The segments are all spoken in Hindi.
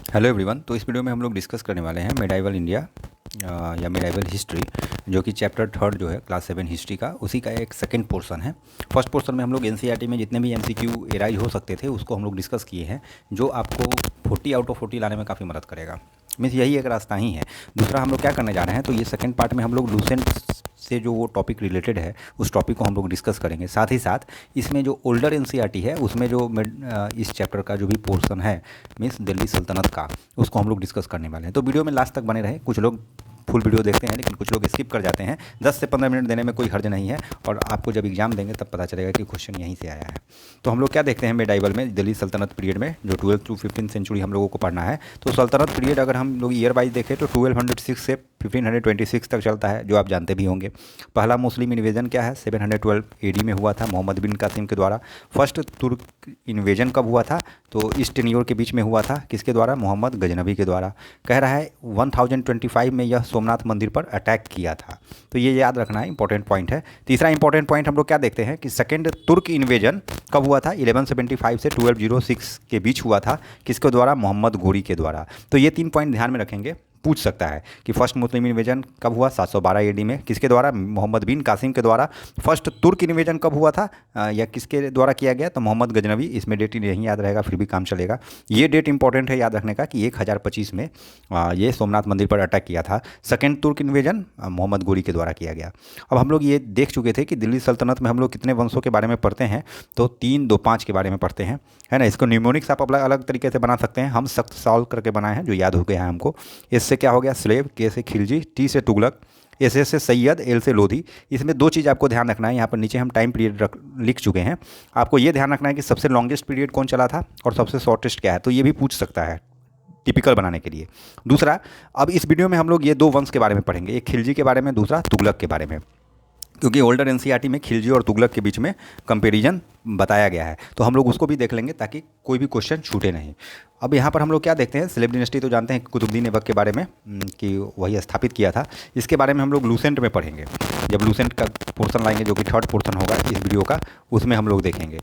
Hello everyone. तो इस वीडियो में हम लोग डिस्कस करने वाले हैं मेडाइवल इंडिया या मेडाइवल हिस्ट्री, जो कि चैप्टर थर्ड जो है क्लास 7 हिस्ट्री का, उसी का एक सेकंड पोर्शन है। फर्स्ट पोर्शन में हम लोग एनसीईआरटी में जितने भी एमसीक्यू एराइज हो सकते थे उसको हम लोग डिस्कस किए हैं, जो आपको 40 आउट ऑफ 40 लाने में काफ़ी मदद करेगा। मीन्स यही एक रास्ता ही है। दूसरा हम लोग क्या करने जा रहे हैं, तो ये सेकंड पार्ट में हम लोग लूसेंट से जो वो टॉपिक रिलेटेड है उस टॉपिक को हम लोग डिस्कस करेंगे। साथ ही साथ इसमें जो ओल्डर एनसीईआरटी है उसमें जो इस चैप्टर का जो भी पोर्शन है मीन्स दिल्ली सल्तनत का, उसको हम लोग डिस्कस करने वाले हैं। तो वीडियो में लास्ट तक बने रहे। कुछ लोग फुल वीडियो देखते हैं लेकिन कुछ लोग स्किप कर जाते हैं। 10 से 15 मिनट देने में कोई हर्ज नहीं है, और आपको जब एग्जाम देंगे तब पता चलेगा कि क्वेश्चन यहीं से आया है। तो हम लोग क्या देखते हैं मेडाइवल में, दिल्ली सल्तनत पीरियड में जो 12th to 15th सेंचुरी हम लोगों को पढ़ना है। तो सल्तनत पीरियड अगर हम लोग ईयर वाइज देखें तो 1206 से 1526 तक चलता है, जो आप जानते भी होंगे। पहला मुस्लिम इन्वेजन क्या है, 712 एडी में हुआ था मोहम्मद बिन कासिम के द्वारा। फर्स्ट तुर्क इन्वेजन कब हुआ था, तो इस टेन्योर के बीच में हुआ था। किसके द्वारा, मोहम्मद गजनबी के द्वारा। कह रहा है 1025 में यह सोमनाथ मंदिर पर अटैक किया था। तो ये याद रखना है, इंपॉर्टेंट पॉइंट है। तीसरा इंपॉर्टेंट पॉइंट हम लोग क्या देखते हैं कि सेकेंड तुर्क इन्वेजन कब हुआ था, 1175 से 1206 के बीच हुआ था। किसके द्वारा, मोहम्मद गोरी के द्वारा। तो ये 3 पॉइंट ध्यान में रखेंगे। पूछ सकता है कि फर्स्ट मुस्लिम इन्वेजन कब हुआ, 712 एडी में, किसके द्वारा, मोहम्मद बिन कासिम के द्वारा। फर्स्ट तुर्क इन्वेजन कब हुआ था या किसके द्वारा किया गया, तो मोहम्मद गजनवी। इसमें डेट नहीं याद रहेगा फिर भी काम चलेगा। ये डेट इंपॉर्टेंट है याद रखने का कि 1025 में ये सोमनाथ मंदिर पर अटैक किया था। सेकेंड तुर्क इन्वेजन मोहम्मद गोरी के द्वारा किया गया। अब हम लोग ये देख चुके थे कि दिल्ली सल्तनत में हम लोग कितने वंशों के बारे में पढ़ते हैं, तो 3, 2, 5 के बारे में पढ़ते हैं, है ना। इसको न्यूमोनिक्स आप अलग अलग तरीके से बना सकते हैं। हम सख्त सॉल्व करके बनाए हैं, जो याद हो गया है हमको। इससे क्या हो गया, स्लेव, के से खिलजी, टी से तुगलक, एस से सैयद, एल से लोधी। इसमें 2 चीज़ आपको ध्यान रखना है। यहाँ पर नीचे हम टाइम पीरियड लिख चुके हैं। आपको ये ध्यान रखना है कि सबसे लॉन्गेस्ट पीरियड कौन चला था और सबसे शॉर्टेस्ट क्या है, तो ये भी पूछ सकता है टिपिकल बनाने के लिए। दूसरा, अब इस वीडियो में हम लोग ये 2 वंश के बारे में पढ़ेंगे, एक खिलजी के बारे में, दूसरा तुगलक के बारे में, क्योंकि ओल्डर एनसीईआरटी में खिलजी और तुगलक के बीच में कंपैरिजन बताया गया है। तो हम लोग उसको भी देख लेंगे ताकि कोई भी क्वेश्चन छूटे नहीं। अब यहाँ पर हम लोग क्या देखते हैं, स्लेव डिनेस्टी तो जानते हैं कुतुबुद्दीन ऐबक के बारे में कि वही स्थापित किया था। इसके बारे में हम लोग लूसेंट में पढ़ेंगे। जब लूसेंट का पोर्सन लाएंगे, जो कि थर्ड पोर्सन होगा इस वीडियो का, उसमें हम लोग देखेंगे।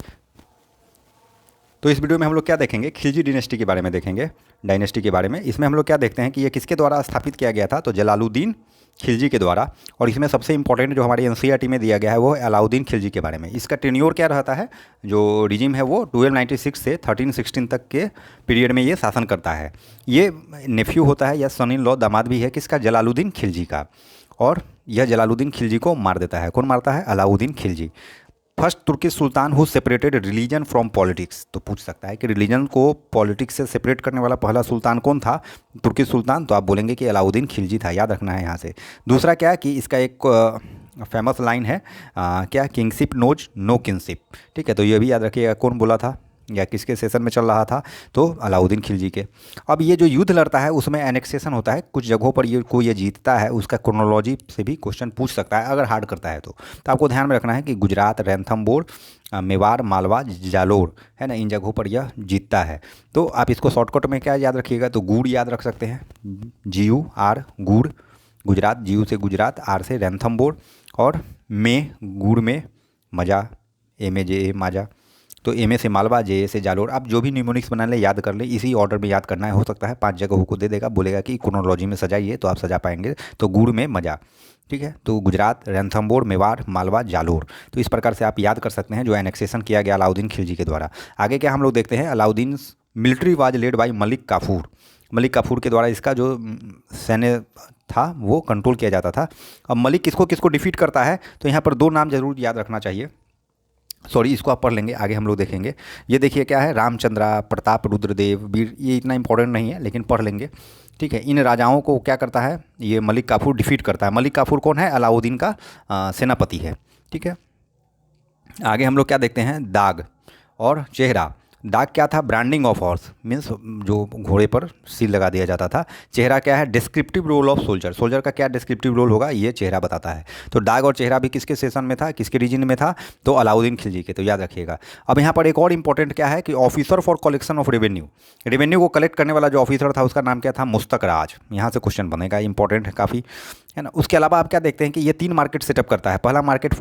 तो इस वीडियो में हम लोग क्या देखेंगे, खिलजी डिनेस्टी के बारे में देखेंगे, डायनेस्टी के बारे में। इसमें हम लोग क्या देखते हैं कि ये किसके द्वारा स्थापित किया गया था, तो जलालुद्दीन खिलजी के द्वारा। और इसमें सबसे इंपॉर्टेंट जो हमारे एनसीईआरटी में दिया गया है वो है अलाउद्दीन खिलजी के बारे में। इसका टेन्योर क्या रहता है, जो रिजिम है वो 1296 से 1316 तक के पीरियड में ये शासन करता है। ये नेफ्यू होता है या सन इन लॉ, दामाद भी है किसका, जलालुद्दीन खिलजी का। और यह जलालुद्दीन खिलजी को मार देता है। कौन मारता है, Alauddin Khilji. First Turkish Sultan who separated religion from politics. तो पूछ सकता है कि रिलीजन को पॉलिटिक्स से सेपरेट करने वाला पहला सुल्तान कौन था, तुर्किश सुल्तान, तो आप बोलेंगे कि अलाउद्दीन खिलजी था। याद रखना है यहाँ से। दूसरा क्या है कि इसका एक फेमस लाइन है, क्या, किंगशिप नोज नो किंगशिप। ठीक है, तो ये भी याद रखिएगा, कौन बोला था या किसके सेशन में चल रहा था, तो अलाउद्दीन खिलजी के। अब ये जो युद्ध लड़ता है उसमें एनेक्सेशन होता है। कुछ जगहों पर ये जीतता है, उसका क्रोनोलॉजी से भी क्वेश्चन पूछ सकता है अगर हार्ड करता है तो आपको ध्यान में रखना है कि गुजरात, रैनथम्बोर, मेवाड़, मालवा, जालोर, है ना, इन जगहों पर यह जीतता है। तो आप इसको शॉर्टकट में क्या याद रखिएगा, तो गुड़ याद रख सकते हैं, GUR, गुड़, गुजरात, GU से गुजरात, R से रैनथम्बोर, और में गुड़ में मजा, MAJA माजा। तो MA से मालवा, JA से जालोर। आप जो भी न्यूमोनिक्स बना ले याद कर ले, इसी ऑर्डर में याद करना है। हो सकता है 5 जगहों को दे देगा, बोलेगा कि क्रोनोलॉजी में सजाइए, तो आप सजा पाएंगे। तो गुड़ में मजा, ठीक है। तो गुजरात, रणथंबोर, मेवाड़, मालवा, जालोर। तो इस प्रकार से आप याद कर सकते हैं जो एनेक्सेशन किया गया अलाउद्दीन खिलजी के द्वारा। आगे क्या हम लोग देखते हैं, Alauddin military was led by Malik Kafur. Malik Kafur के द्वारा इसका जो सैन्य था वो कंट्रोल किया जाता था। अब मलिक किसको किसको डिफीट करता है, तो यहाँ पर 2 नाम जरूर याद रखना चाहिए। सॉरी, इसको आप पढ़ लेंगे, आगे हम लोग देखेंगे। ये देखिए क्या है, रामचंद्रा, प्रताप रुद्रदेव, वीर। ये इतना इंपॉर्टेंट नहीं है लेकिन पढ़ लेंगे, ठीक है। इन राजाओं को क्या करता है, ये मलिक काफूर डिफीट करता है। मलिक काफूर कौन है, अलाउद्दीन का सेनापति है, ठीक है। आगे हम लोग क्या देखते हैं, दाग और चेहरा। दाग क्या था, ब्रांडिंग ऑफ हॉर्स, मीन्स जो घोड़े पर सील लगा दिया जाता था। चेहरा क्या है, descriptive role of soldier. Soldier का क्या डिस्क्रिप्टिव रोल होगा, ये चेहरा बताता है। तो दाग और चेहरा भी किसके सेशन में था, किसके रीजन में था, तो अलाउद्दीन खिलजी के। तो याद रखिएगा। अब यहाँ पर एक और इंपॉर्टेंट क्या है कि officer for collection of revenue. Revenue को कलेक्ट करने वाला जो ऑफिसर था उसका नाम क्या था, मुस्तक राज। यहाँ से क्वेश्चन बनेगा, इंपॉर्टेंट है काफ़ी, है ना। उसके अलावा आप क्या देखते हैं कि ये 3 मार्केट सेटअप करता है। पहला मार्केट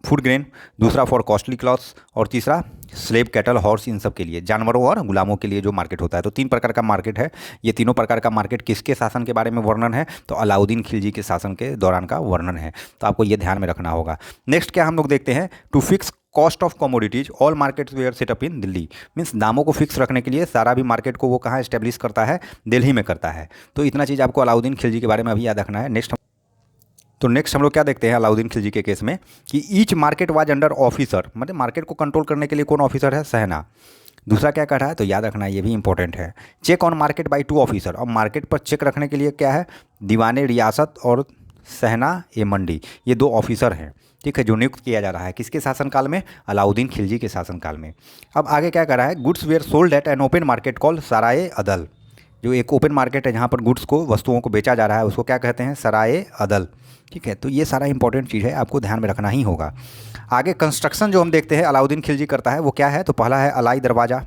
फूड ग्रेन, दूसरा फॉर कॉस्टली क्लॉथ्स और तीसरा स्लेव कैटल हॉर्स, इन सब के लिए, जानवरों और गुलामों के लिए जो मार्केट होता है। तो 3 प्रकार का मार्केट है। ये तीनों प्रकार का मार्केट किसके शासन के बारे में वर्णन है? तो अलाउद्दीन खिलजी के शासन के दौरान का वर्णन है। तो आपको ये ध्यान में रखना होगा। नेक्स्ट क्या हम लोग देखते हैं, to fix cost of commodities all markets were set up in Delhi. Means दामों को फिक्स रखने के लिए सारा भी मार्केट को वो कहाँ एस्टेब्लिश करता है? दिल्ली में करता है। तो इतना चीज़ आपको अलाउद्दीन खिलजी के बारे में अभी याद रखना है। नेक्स्ट हम लोग क्या देखते हैं अलाउद्दीन खिलजी के केस में कि each market was under officer, मतलब मार्केट को कंट्रोल करने के लिए कौन ऑफिसर है? सहना। दूसरा क्या कह रहा है? तो याद रखना, ये भी इंपॉर्टेंट है, check on market by 2 officer. और मार्केट पर चेक रखने के लिए क्या है? दीवाने रियासत और सहना ए मंडी, ये 2 ऑफिसर हैं, ठीक है, जो नियुक्त किया जा रहा है किसके शासनकाल में? अलाउद्दीन खिलजी के शासनकाल में। अब आगे क्या कर रहा है? Goods were sold at an open market called Sarai Adl. जो एक ओपन मार्केट है जहाँ पर गुड्स को, वस्तुओं को बेचा जा रहा है, उसको क्या कहते हैं? सराय अदल, ठीक है। तो ये सारा इंपॉर्टेंट चीज़ है, आपको ध्यान में रखना ही होगा। आगे कंस्ट्रक्शन जो हम देखते हैं अलाउद्दीन खिलजी करता है वो क्या है? तो पहला है अलाई दरवाज़ा,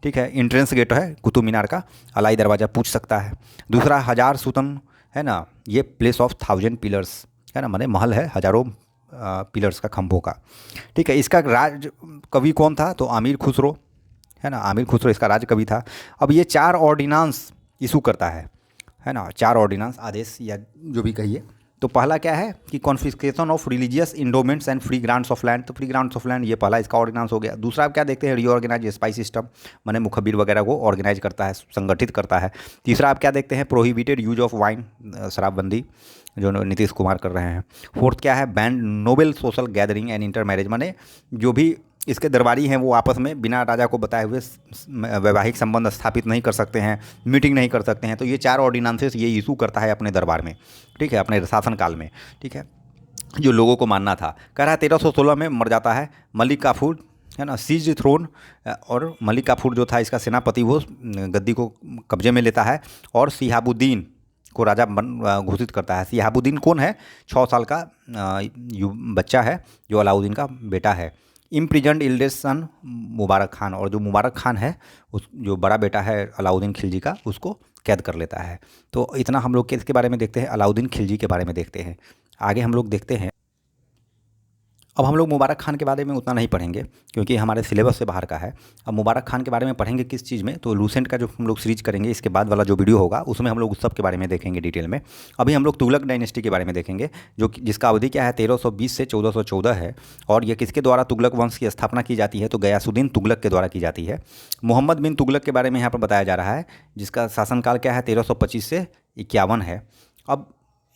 ठीक है, इंट्रेंस गेट है कुतुब मीनार का, अलाई दरवाज़ा पूछ सकता है। दूसरा हजार सुतन है ना, ये प्लेस ऑफ 1000 पिलर्स है ना, माने महल है हजारों पिलर्स का, खंभों का, ठीक है। इसका राज कवि कौन था? तो आमिर खुसरो है ना, आमिर खुसरो इसका राज कवि था। अब ये 4 ऑर्डिनेंस इशू करता है ना, 4 ऑर्डिनेंस, आदेश या जो भी कहिए। तो पहला क्या है कि confiscation of religious endowments and free grants of land. तो फ्री ग्रांट्स ऑफ लैंड ये पहला इसका ऑर्डिनेंस हो गया। दूसरा आप क्या देखते हैं? रीऑर्गेनाइज स्पाई सिस्टम, माने मुखबिर वगैरह को ऑर्गेनाइज करता है, संगठित करता है। तीसरा आप क्या देखते हैं? प्रोहिबिटेड यूज ऑफ वाइन, शराबबंदी, जो नीतीश कुमार कर रहे हैं। फोर्थ क्या है? Banned noble social gathering and inter marriage, माने जो भी इसके दरबारी हैं वो आपस में बिना राजा को बताए हुए वैवाहिक संबंध स्थापित नहीं कर सकते हैं, मीटिंग नहीं कर सकते हैं। तो ये 4 ऑर्डिनेंसेस ये इशू करता है अपने दरबार में, ठीक है, अपने शासनकाल में, ठीक है, जो लोगों को मानना था। कह रहा है 1316 में मर जाता है मलिक काफूर है ना, सीज थ्रोन, और मलिक काफूर जो था इसका सेनापति, वो गद्दी को कब्जे में लेता है और सिहाबुद्दीन को राजा घोषित करता है। सिहाबुद्दीन कौन है? 6 साल का बच्चा है जो अलाउद्दीन का बेटा है। इम्प्रिजन्ड इल्डेस्ट सन मुबारक खान, और जो मुबारक खान है उस जो बड़ा बेटा है अलाउद्दीन खिलजी का, उसको कैद कर लेता है। तो इतना हम लोग किसके बारे में देखते हैं? अलाउद्दीन खिलजी के बारे में देखते हैं। आगे हम लोग देखते हैं, अब हम लोग मुबारक खान के बारे में उतना नहीं पढ़ेंगे क्योंकि हमारे सिलेबस से बाहर का है। अब मुबारक खान के बारे में पढ़ेंगे किस चीज़ में? तो लूसेंट का जो हम लोग सीरीज करेंगे इसके बाद वाला जो वीडियो होगा उसमें हम लोग उस सब के बारे में देखेंगे डिटेल में। अभी हम लोग तुगलक डायनेस्टी के बारे में देखेंगे, जिसका अवधि क्या है? 1320 से 1414 है। और ये किसके द्वारा तुगलक वंश की स्थापना की जाती है? तो गयासुद्दीन तुगलक के द्वारा की जाती है। मोहम्मद बिन तुगलक के बारे में यहाँ पर बताया जा रहा है, जिसका शासनकाल क्या है? 1325 से 51 है। अब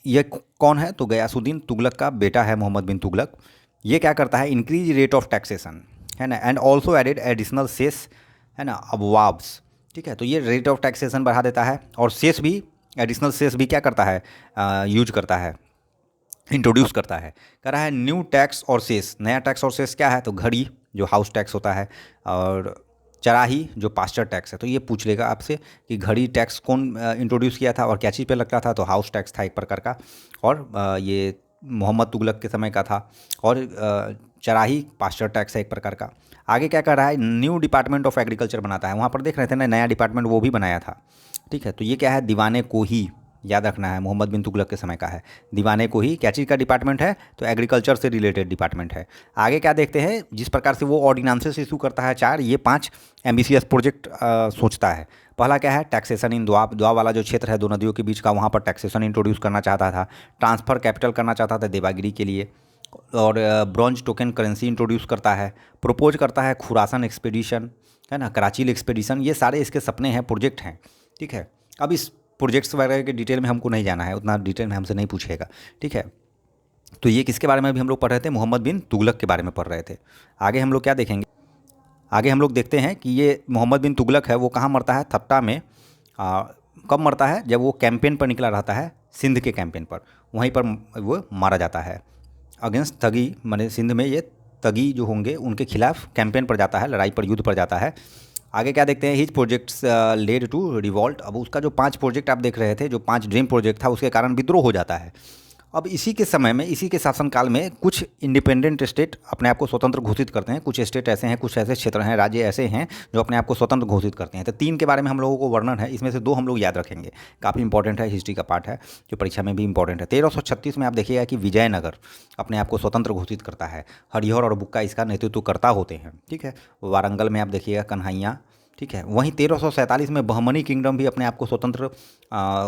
ये कौन है? तो गयासुद्दीन तुगलक का बेटा है मोहम्मद बिन तुगलक। ये क्या करता है? इंक्रीज रेट ऑफ टैक्सेशन है ना, and also added additional cess है ना, अबवाब्स, ठीक है। तो ये रेट ऑफ टैक्सेशन बढ़ा देता है और सेस भी, एडिशनल सेस भी क्या करता है? यूज करता है, इंट्रोड्यूस करता है। कह रहा है न्यू टैक्स और सेस, नया टैक्स और सेस क्या है? तो घड़ी जो हाउस टैक्स होता है, और चराही जो पास्चर टैक्स है। तो ये पूछ लेगा आपसे कि घड़ी टैक्स कौन इंट्रोड्यूस किया था और क्या चीज़ पे लगता था? तो हाउस टैक्स था एक प्रकार का, और ये मोहम्मद तुगलक के समय का था। और चराही पास्चर टैक्स है एक प्रकार का। आगे क्या कर रहा है? न्यू डिपार्टमेंट ऑफ एग्रीकल्चर बनाता है। वहाँ पर देख रहे थे ना, नया डिपार्टमेंट वो भी बनाया था, ठीक है। तो ये क्या है? दीवाने को ही, याद रखना है, मोहम्मद बिन तुगलक के समय का है। दीवाने को ही क्या चीज़ का डिपार्टमेंट है? तो एग्रीकल्चर से रिलेटेड डिपार्टमेंट है। आगे क्या देखते हैं? जिस प्रकार से वो ऑर्डिनेंसेस इशू करता है 4, ये 5 एम्बिशियस प्रोजेक्ट सोचता है। पहला क्या है? टैक्सेशन इन द्वा वाला जो क्षेत्र है 2 नदियों के बीच का, वहाँ पर टैक्सेशन इंट्रोड्यूस करना चाहता था। ट्रांसफ़र कैपिटल करना चाहता था देवागिरी के लिए, और ब्रॉन्ज टोकन करेंसी इंट्रोड्यूस करता है। प्रोपोज करता है खुरासन एक्सपीडिशन है ना, कराची एक्सपीडिशन। ये सारे इसके सपने हैं, प्रोजेक्ट हैं, ठीक है। अब इस प्रोजेक्ट्स वगैरह के डिटेल में हमको नहीं जाना है, उतना डिटेल में हमसे नहीं पूछेगा, ठीक है। तो ये किसके बारे में भी हम लोग पढ़ रहे थे? मोहम्मद बिन तुगलक के बारे में पढ़ रहे थे। आगे हम लोग क्या देखेंगे? आगे हम लोग देखते हैं कि ये मोहम्मद बिन तुगलक है वो कहाँ मरता है? थट्टा में। कब मरता है? जब वो कैंपेन पर निकला रहता है, सिंध के कैंपेन पर, वहीं पर वो मारा जाता है। अगेंस्ट तगी, माने सिंध में ये तगी जो होंगे उनके खिलाफ कैंपेन पर जाता है, लड़ाई पर, युद्ध पर जाता है। आगे क्या देखते हैं? His projects led to revolt. अब उसका जो 5 प्रोजेक्ट आप देख रहे थे, जो 5 ड्रीम प्रोजेक्ट था, उसके कारण विद्रोह हो जाता है। अब इसी के समय में, इसी के शासनकाल में कुछ इंडिपेंडेंट स्टेट अपने आप को स्वतंत्र घोषित करते हैं। कुछ स्टेट ऐसे हैं, कुछ ऐसे क्षेत्र हैं, राज्य ऐसे हैं जो अपने आप को स्वतंत्र घोषित करते हैं। तो 3 के बारे में हम लोगों को वर्णन है, इसमें से 2 हम लोग याद रखेंगे, काफ़ी इंपॉर्टेंट है, हिस्ट्री का पार्ट है जो परीक्षा में भी इंपॉर्टेंट है। 1336 में आप देखिएगा कि विजयनगर अपने आप को स्वतंत्र घोषित करता है। हरिहर और बुक्का इसका नेतृत्व करता होते हैं, ठीक है। वारंगल में आप देखिएगा कन्हैया, ठीक है। वहीं 1347 में बहमनी किंगडम भी अपने आप को स्वतंत्र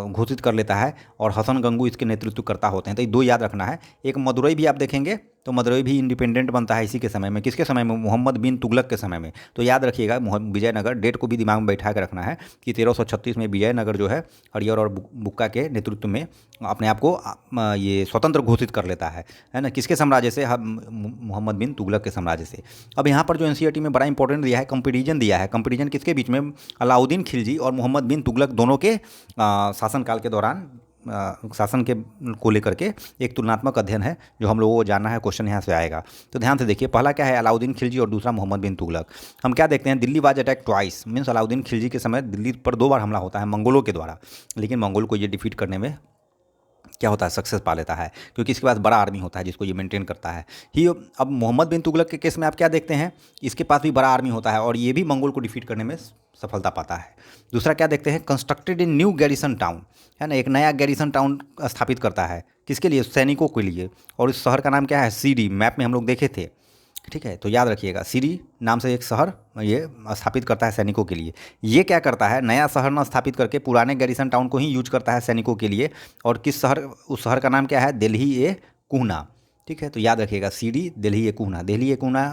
घोषित कर लेता है और हसन गंगू इसके नेतृत्व करता होते हैं। तो ये 2 याद रखना है। एक मदुरई भी आप देखेंगे तो मदुरई भी इंडिपेंडेंट बनता है इसी के समय में। किसके समय में? मोहम्मद बिन तुगलक के समय में। तो याद रखिएगा विजयनगर, डेट को भी दिमाग में बैठा के रखना है कि 1336 में विजयनगर जो है हरिहर और बुक्का के नेतृत्व में अपने आप को ये स्वतंत्र घोषित कर लेता है ना। किसके साम्राज्य से? मोहम्मद बिन तुगलक के साम्राज्य से। अब यहाँ पर जो एनसीईआरटी में बड़ा इंपॉर्टेंट दिया है, कंपेरिजन दिया है। कंपेरिजन किसके बीच में? अलाउद्दीन खिलजी और मोहम्मद बिन तुगलक दोनों के शासनकाल के दौरान शासन के को लेकर के एक तुलनात्मक अध्ययन है जो हम लोगों को जानना है। क्वेश्चन यहाँ से आएगा, तो ध्यान से देखिए। पहला क्या है? अलाउद्दीन खिलजी और दूसरा मोहम्मद बिन तुगलक। हम क्या देखते हैं? Delhi was attack twice, means Alauddin Khilji के समय दिल्ली पर 2 बार हमला होता है मंगोलों के द्वारा, लेकिन मंगोल को ये डिफीट करने में क्या होता है? सक्सेस पा लेता है, क्योंकि इसके पास बड़ा आर्मी होता है जिसको ये मेंटेन करता है ही। अब मोहम्मद बिन तुगलक के केस में आप क्या देखते हैं? इसके पास भी बड़ा आर्मी होता है और ये भी मंगोल को डिफीट करने में सफलता पाता है। दूसरा क्या देखते हैं? Constructed in new garrison town, है ना, एक नया गैरिसन टाउन स्थापित करता है। किसके लिए? सैनिकों के लिए। और इस शहर का नाम क्या है? सीडी, मैप में हम लोग देखे थे, ठीक है। तो याद रखिएगा, सीरी नाम से एक शहर ये स्थापित करता है सैनिकों के लिए। ये क्या करता है? नया शहर न स्थापित करके पुराने गैरिसन टाउन को ही यूज करता है सैनिकों के लिए। और किस शहर? उस शहर का नाम क्या है? दिल्ली ए कुहना, ठीक है। तो याद रखिएगा, सीडी दिल्ली ए कुहना। दिल्ली ए कुहना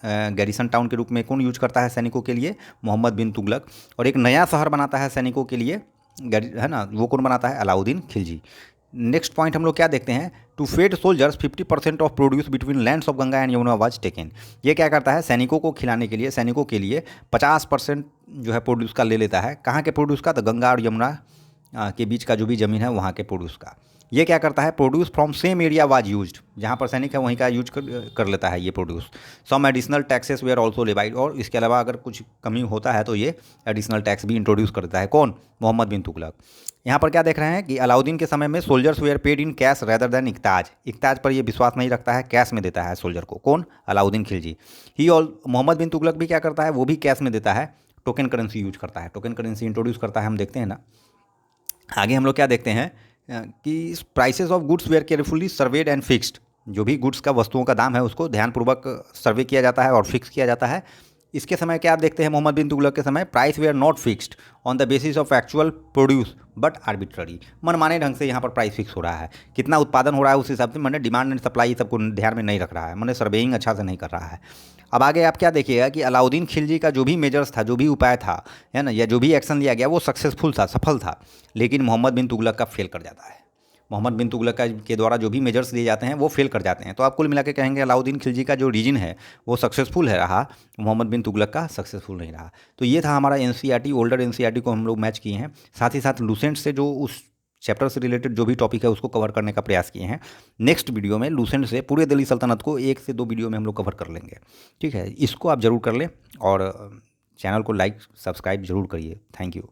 गैरिसन टाउन के रूप में कौन यूज करता है सैनिकों के लिए? मोहम्मद बिन तुगलक। और एक नया शहर बनाता है सैनिकों के लिए, है ना, वो कौन बनाता है? अलाउद्दीन खिलजी। नेक्स्ट पॉइंट हम लोग क्या देखते हैं? To feed soldiers 50% of produce between lands of Ganga and Yamuna was taken. ये क्या करता है? सैनिकों को खिलाने के लिए, सैनिकों के लिए 50% जो है प्रोड्यूस का ले लेता है। कहाँ के प्रोड्यूस का? तो गंगा और यमुना के बीच का जो भी ज़मीन है वहाँ के प्रोड्यूस का। ये क्या करता है? Produce from same area was used, जहाँ पर सैनिक है वहीं का यूज कर लेता है ये produce. Some additional taxes were also levied, और इसके अलावा अगर कुछ कमी होता है तो ये एडिशनल टैक्स भी इंट्रोड्यूस कर देता है। कौन? मोहम्मद बिन तुगलक। यहाँ पर क्या देख रहे हैं कि अलाउद्दीन के समय में soldiers were paid in cash rather than इक्ताज। इक्ताज पर ये विश्वास नहीं रखता है, कैश में देता है सोल्जर को। कौन? अलाउद्दीन खिलजी। ही और मोहम्मद बिन तुगलक भी क्या करता है? वो भी कैश में देता है, टोकन करेंसी यूज करता है, टोकन करेंसी इंट्रोड्यूस करता है। हम देखते हैं ना आगे हम लोग क्या देखते हैं कि prices of goods were carefully surveyed and fixed. जो भी गुड्स का, वस्तुओं का दाम है उसको ध्यानपूर्वक सर्वे किया जाता है और फिक्स किया जाता है। इसके समय क्या आप देखते हैं? मोहम्मद बिन तुगलक के समय price were not fixed on the basis of actual produce but arbitrary. मनमाने ढंग से यहाँ पर प्राइस फिक्स हो रहा है, कितना उत्पादन हो रहा है उस हिसाब से, मैंने डिमांड एंड सप्लाई सबको ध्यान में नहीं रख रहा है, मैंने सर्वेइंग अच्छा से नहीं कर रहा है। अब आगे आप क्या देखिएगा कि अलाउद्दीन खिलजी का जो भी मेजर्स था, जो भी उपाय था, है ना, या जो भी एक्शन लिया गया वो सक्सेसफुल था, सफल था, लेकिन मोहम्मद बिन तुगलक का फेल कर जाता है। मोहम्मद बिन तुगलक के द्वारा जो भी मेजर्स लिए जाते हैं वो फेल कर जाते हैं। तो आप कुल मिला के कहेंगे अलाउद्दीन खिलजी का जो रीजन है वो सक्सेसफुल है रहा, मोहम्मद बिन तुगलक का सक्सेसफुल नहीं रहा। तो ये था हमारा एनसीईआरटी, ओल्डर एनसीईआरटी को हम लोग मैच किए हैं, साथ ही साथ लूसेंट से जो उस चैप्टर से रिलेटेड जो भी टॉपिक है उसको कवर करने का प्रयास किए हैं। नेक्स्ट वीडियो में लूसेंट से पूरे दिल्ली सल्तनत को 1 से 2 वीडियो में हम लोग कवर कर लेंगे, ठीक है। इसको आप ज़रूर कर लें और चैनल को लाइक सब्सक्राइब जरूर करिए। Thank you.